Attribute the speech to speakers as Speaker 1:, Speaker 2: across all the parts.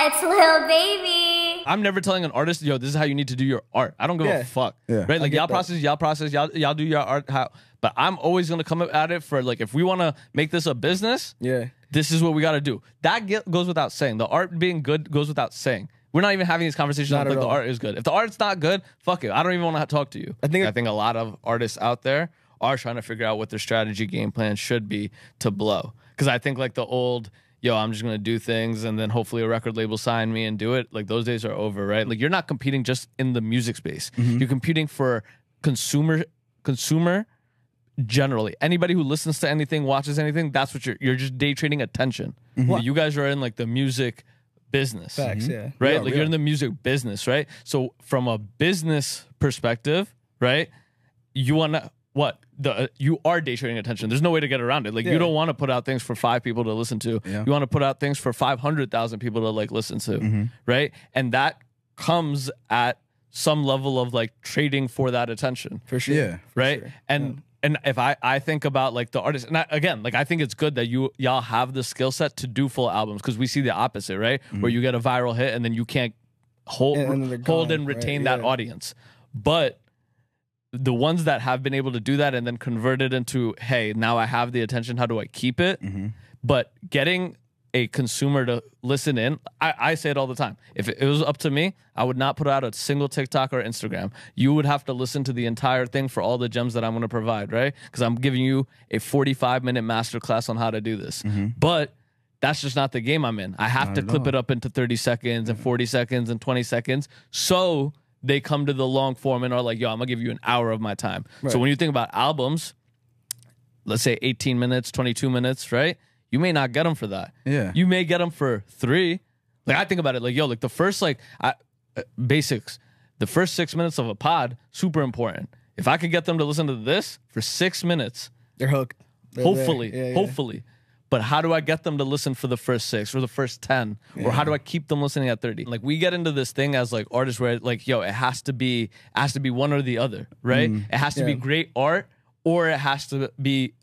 Speaker 1: It's Lil Baby.
Speaker 2: I'm never telling an artist, yo, this is how you need to do your art. I don't give a fuck. Yeah. Right? Like, y'all process, y'all do your art. How? But I'm always going to come at it for, like, if we want to make this a business, this is what we got to do. That goes without saying. The art being good goes without saying. We're not even having these conversations like the art is good. If the art's not good, fuck it. I don't even want to talk to you. I think a lot of artists out there are trying to figure out what their strategy game plan should be to blow. Because I think, like, the old, yo, I'm just going to do things and then hopefully a record label sign me and do it. Like, those days are over, right? Like, you're not competing just in the music space. You're competing for consumer generally. Anybody who listens to anything, watches anything, that's what you're just day trading attention. You guys are in, like, the music business. Facts, right? Like, you're in the music business, right? So from a business perspective, right, you want to, you are day trading attention. There's no way to get around it. Like, you don't want to put out things for 5 people to listen to. You want to put out things for 500,000 people to, like, listen to, right? And that comes at some level of, like, trading for that attention. For sure. Right? Sure. And if I think about, like, the artists, and I think it's good that y'all have the skill set to do full albums, because we see the opposite, right? Where you get a viral hit and then you can't hold and retain that audience. But the ones that have been able to do that and then convert it into, hey, now I have the attention, how do I keep it? But getting a consumer to listen in, I say it all the time. If it was up to me, I would not put out a single TikTok or Instagram. You would have to listen to the entire thing for all the gems that I'm going to provide, right? Because I'm giving you a 45-minute masterclass on how to do this. But that's just not the game I'm in. I have to clip it up into 30 seconds and 40 seconds and 20 seconds. So they come to the long form and are like, yo, I'm going to give you an hour of my time. So when you think about albums, let's say 18 minutes, 22 minutes, right? You may not get them for that. You may get them for 3. Like, I think about it like, yo, like, the first, like, basics, the first 6 minutes of a pod, super important. If I could get them to listen to this for 6 minutes,
Speaker 3: they're hooked.
Speaker 2: Hopefully. But how do I get them to listen for the first 6 or the first 10? Or how do I keep them listening at 30? Like, we get into this thing as, like, artists where, like, yo, it has to be one or the other, right? It has to be great art, or it has to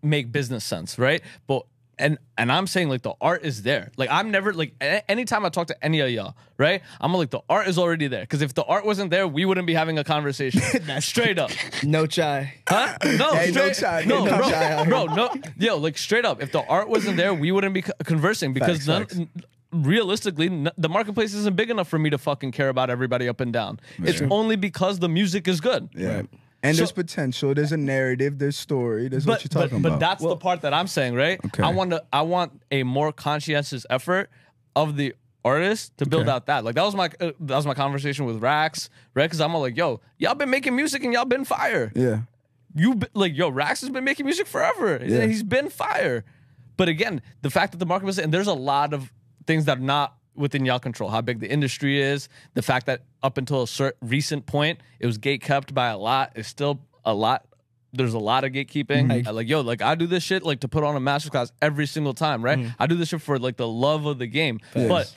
Speaker 2: make business sense, right? But and I'm saying, like, the art is there. Like, I'm never, like, anytime I talk to any of y'all, right, I'm like, the art is already there. Because if the art wasn't there, we wouldn't be having a conversation. That's straight up.
Speaker 3: No chai.
Speaker 2: Huh? No,
Speaker 3: hey,
Speaker 2: straight,
Speaker 3: no chai.
Speaker 2: No,
Speaker 3: no
Speaker 2: bro,
Speaker 3: chai
Speaker 2: bro, no. Yo, like, straight up, if the art wasn't there, we wouldn't be conversing. Because realistically, the marketplace isn't big enough for me to fucking care about everybody up and down. It's only because the music is good.
Speaker 4: Right. And there's potential, there's a narrative, there's story, there's what you're talking about.
Speaker 2: But that's the part that I'm saying, right? Okay. I want a more conscientious effort of the artist to build out that. Like, that was my conversation with Rax, right? Because I'm all like, yo, y'all been making music and y'all been fire. Like, yo, Rax has been making music forever. He's been fire. But again, the fact that the market was, and there's a lot of things that are not within y'all control. How big the industry is, the fact that up until a recent point, it was gate-kept by a lot. It's still a lot. There's a lot of gatekeeping. Like, yo, like, I do this shit, like, to put on a masterclass every single time, right? I do this shit for, like, the love of the game. But,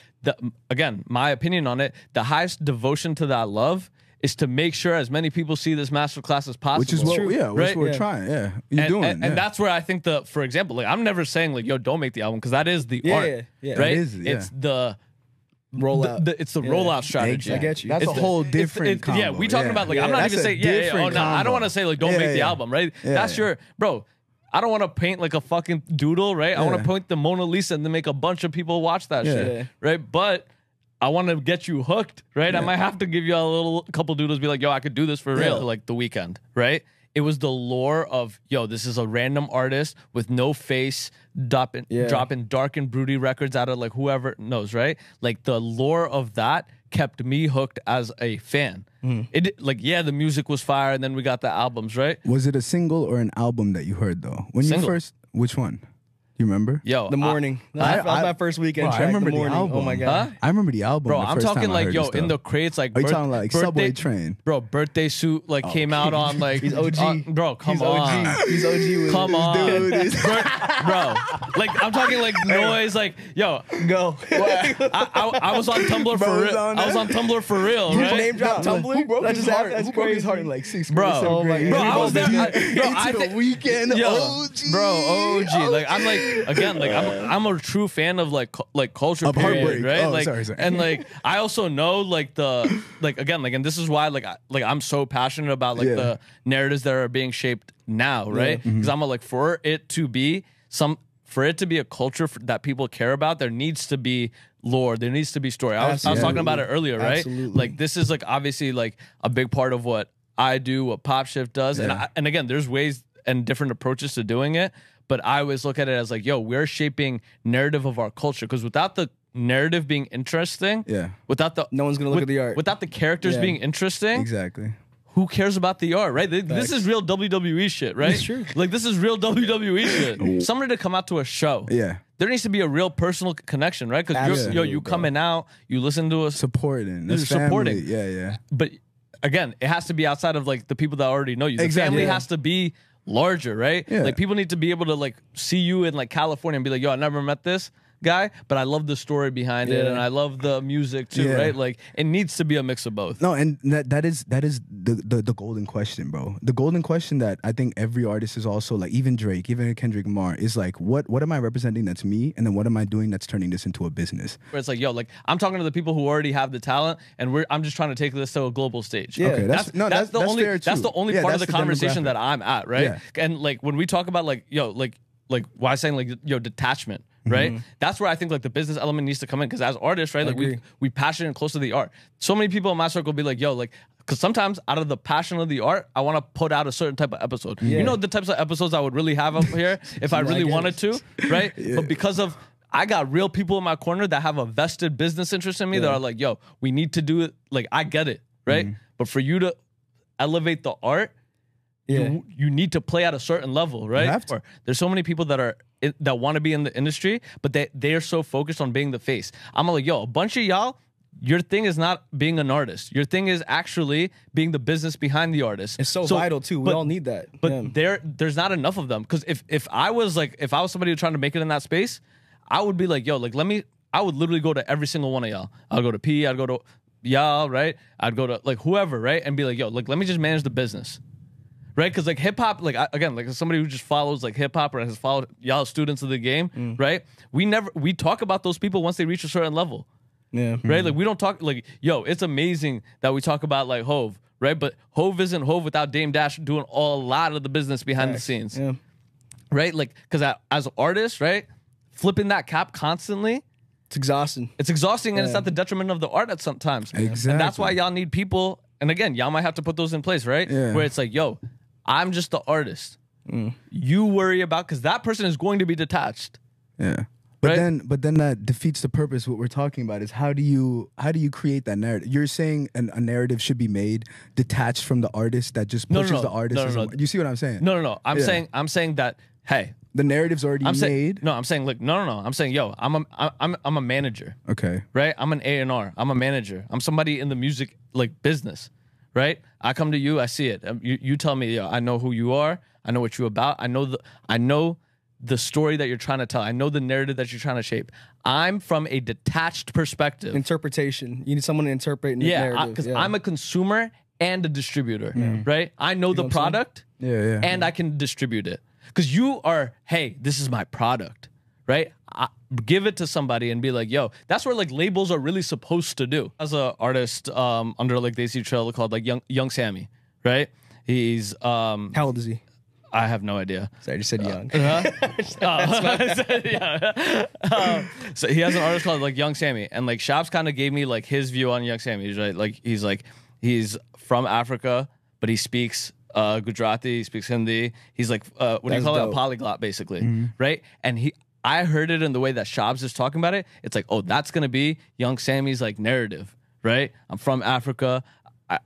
Speaker 2: again, my opinion on it, the highest devotion to that love is to make sure as many people see this masterclass as possible.
Speaker 4: Which is what, which we're trying. You're doing.
Speaker 2: And that's where I think for example, like, I'm never saying, like, yo, don't make the album, because that is the art, right? It's the rollout. It's the rollout strategy.
Speaker 3: I get you.
Speaker 4: That's a whole different combo.
Speaker 2: Yeah, we talking about, like, I'm not even saying, I don't want to say, like, don't make the album, right? That's your, bro, I don't want to paint, like, a fucking doodle, right? I want to paint the Mona Lisa and then make a bunch of people watch that shit, right? But I want to get you hooked, right? I might have to give you a couple doodles, be like, yo, I could do this for real, like The Weeknd, right? It was the lore of, yo, this is a random artist with no face, dropping dark and broody records out of, like, whoever knows, right? Like, the lore of that kept me hooked as a fan. It, like, the music was fire, and then we got the albums, right?
Speaker 4: Was it a single or an album that you heard, though? When you first, which one? You remember?
Speaker 3: Yo, The Morning. That was my first weekend track.
Speaker 4: I remember
Speaker 3: The Morning.
Speaker 4: album.
Speaker 3: Oh my god.
Speaker 4: I remember the album.
Speaker 2: Bro, I'm talking, like, yo, in the crates, like,
Speaker 4: are you talking like Subway Train?
Speaker 2: Bro, Birthday Suit, like, came out on, like,
Speaker 3: he's OG.
Speaker 2: Bro, come on.
Speaker 3: He's OG with
Speaker 2: come on.
Speaker 3: Dude.
Speaker 2: Bro, like, I'm talking, like, noise, like, yo,
Speaker 3: go.
Speaker 2: I was on Tumblr for real. I was on Tumblr for real,
Speaker 3: You
Speaker 2: right?
Speaker 3: name drop Tumblr?
Speaker 4: Who broke his heart?
Speaker 3: That's
Speaker 4: Who broke his
Speaker 3: crazy.
Speaker 4: heart in, like, 6th grade?
Speaker 2: Bro,
Speaker 3: oh my God.
Speaker 2: bro, I was there. Bro, I
Speaker 4: The
Speaker 2: think
Speaker 4: Weeknd,
Speaker 2: yo,
Speaker 4: OG.
Speaker 2: bro, OG. Like, I'm like, again, like I'm a true fan of like culture
Speaker 4: of
Speaker 2: period,
Speaker 4: heartbreak,
Speaker 2: right?
Speaker 4: oh,
Speaker 2: like,
Speaker 4: sorry.
Speaker 2: And like I also know like again, like, and this is why like I'm so passionate about like the narratives that are being shaped now, right? Because I'm like, for it to be a culture that people care about, there needs to be lore, there needs to be story. I was talking about it earlier, right?
Speaker 3: Absolutely.
Speaker 2: Like this is like obviously like a big part of what I do, what Pop Shift does, and again, there's ways and different approaches to doing it, but I always look at it as like, yo, we're shaping narrative of our culture, because without the narrative being interesting, without the
Speaker 3: no one's gonna look at the art,
Speaker 2: without the characters being interesting,
Speaker 4: exactly.
Speaker 2: Who cares about the art, right? This is real WWE shit, right?
Speaker 3: It's true.
Speaker 2: Like this is real WWE shit. Somebody to come out to a show, there needs to be a real personal connection, right? Because you coming out, you listen to us,
Speaker 4: supporting,
Speaker 2: supporting,
Speaker 4: yeah.
Speaker 2: But again, it has to be outside of like the people that already know you. The family has to be larger, right? Yeah. Like people need to be able to like see you in like California and be like, yo, I never met this guy, but I love the story behind it, and I love the music too, right? Like it needs to be a mix of both.
Speaker 4: No, and that is the golden question, bro. The golden question that I think every artist is also like, even Drake, even Kendrick Lamar, is like, what am I representing that's me, and then what am I doing that's turning this into a business?
Speaker 2: Where it's like, yo, like I'm talking to the people who already have the talent, and I'm just trying to take this to a global stage.
Speaker 4: Yeah, okay, that's the only
Speaker 2: fair too. That's the only part of the conversation that I'm at, right? Yeah. And like when we talk about like, yo, like why I'm saying like, yo, detachment. Right, that's where I think like the business element needs to come in, because as artists, right, like we passionate and close to the art. So many people in my circle be like, yo, like, because sometimes out of the passion of the art, I want to put out a certain type of episode. You know, the types of episodes I would really have up here if I really wanted to, right? But because of I got real people in my corner that have a vested business interest in me that are like, yo, we need to do it. Like I get it, right? But for you to elevate the art, you need to play at a certain level, right? Or there's so many people that want to be in the industry, but they are so focused on being the face. I'm like, yo, a bunch of y'all, your thing is not being an artist. Your thing is actually being the business behind the artist.
Speaker 3: It's so vital too. We all need that.
Speaker 2: But there's not enough of them. Because if I was somebody trying to make it in that space, I would be like, yo, like I would literally go to every single one of y'all. I'll go to P, I'd go to y'all, right? I'd go to like whoever, right? And be like, yo, like let me just manage the business. Right, because like hip hop, like again, like somebody who just follows like hip hop or has followed y'all students of the game, right? We talk about those people once they reach a certain level, right? Like we don't talk like, yo, it's amazing that we talk about like Hove, right? But Hove isn't Hove without Dame Dash doing a lot of the business behind the scenes, right? Like because as artists, right, flipping that cap constantly,
Speaker 3: it's exhausting.
Speaker 2: It's exhausting, and it's at the detriment of the art at sometimes.
Speaker 4: Exactly,
Speaker 2: and that's why y'all need people. And again, y'all might have to put those in place, right? Where it's like, yo, I'm just the artist. You worry about, because that person is going to be detached.
Speaker 4: Yeah. But then that defeats the purpose. What we're talking about is how do you create that narrative? You're saying a narrative should be made detached from the artist that just pushes the artist. No. You see what I'm saying?
Speaker 2: No. I'm saying that, hey,
Speaker 4: the narrative's already made.
Speaker 2: I'm saying like no. I'm saying, yo, I'm a manager.
Speaker 4: Okay.
Speaker 2: Right? I'm an A&R. I'm a manager. I'm somebody in the music like business. Right? I come to you, I see it. You tell me, yo, I know who you are. I know what you're about. I know the story that you're trying to tell. I know the narrative that you're trying to shape. I'm from a detached perspective.
Speaker 3: Interpretation. You need someone to interpret narrative.
Speaker 2: Because I'm a consumer and a distributor, right? I know the product, and I can distribute it. Because you are, hey, this is my product, right? Give it to somebody and be like, yo, that's where like labels are really supposed to do. As an artist under like Desi Trail called like Young Sammy, right? He's
Speaker 3: how old is he?
Speaker 2: I have no idea.
Speaker 3: Sorry, I just said young.
Speaker 2: So he has an artist called like Young Sammy, and like Shops kind of gave me like his view on Young Sammy. He's from Africa, but he speaks Gujarati, he speaks Hindi. He's like what do you call it? A polyglot, basically, right? And I heard it in the way that Shabs is talking about it. It's like, oh, that's gonna be Young Sammy's like narrative, right? I'm from Africa.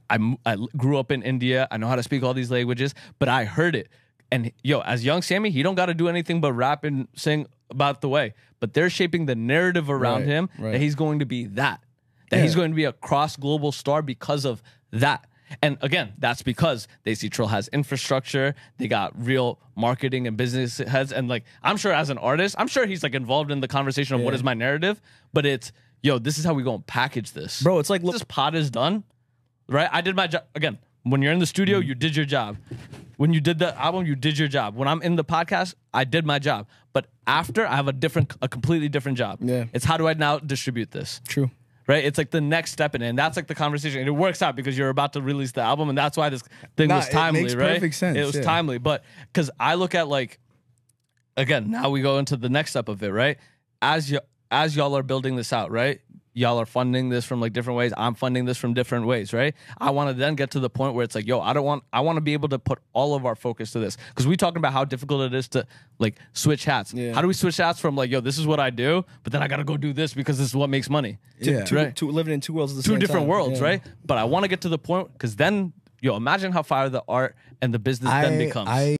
Speaker 2: I grew up in India. I know how to speak all these languages, but I heard it. And yo, as Young Sammy, he don't got to do anything but rap and sing about the way. But they're shaping the narrative around him that he's going to be that he's going to be a cross global star because of that. And again, that's because Desi Trill has infrastructure. They got real marketing and business heads. And like, I'm sure as an artist, I'm sure he's like involved in the conversation of what is my narrative. But it's, yo, this is how we going to package this.
Speaker 3: Bro, it's like,
Speaker 2: this pod is done, right? I did my job. Again, when you're in the studio, you did your job. When you did the album, you did your job. When I'm in the podcast, I did my job. But after, I have a completely different job.
Speaker 3: Yeah.
Speaker 2: It's how do I now distribute this?
Speaker 3: True.
Speaker 2: Right? It's like the next step in it. And that's like the conversation. And it works out because you're about to release the album. And that's why this thing was timely,
Speaker 4: it makes
Speaker 2: right?
Speaker 4: perfect sense.
Speaker 2: It was timely. But because I look at like, again, now we go into the next step of it, right? As y'all are building this out, right? Y'all are funding this from like different ways. I'm funding this from different ways, right? I want to then get to the point where it's like, yo, I want to be able to put all of our focus to this. Because we talking about how difficult it is to like switch hats.
Speaker 3: Yeah.
Speaker 2: How do we switch hats from like, yo, this is what I do, but then I got to go do this because this is what makes money.
Speaker 3: Two living in two worlds at the same
Speaker 2: Two different
Speaker 3: time.
Speaker 2: worlds, right? But I want to get to the point because then, yo, imagine how fire the art and the business then becomes.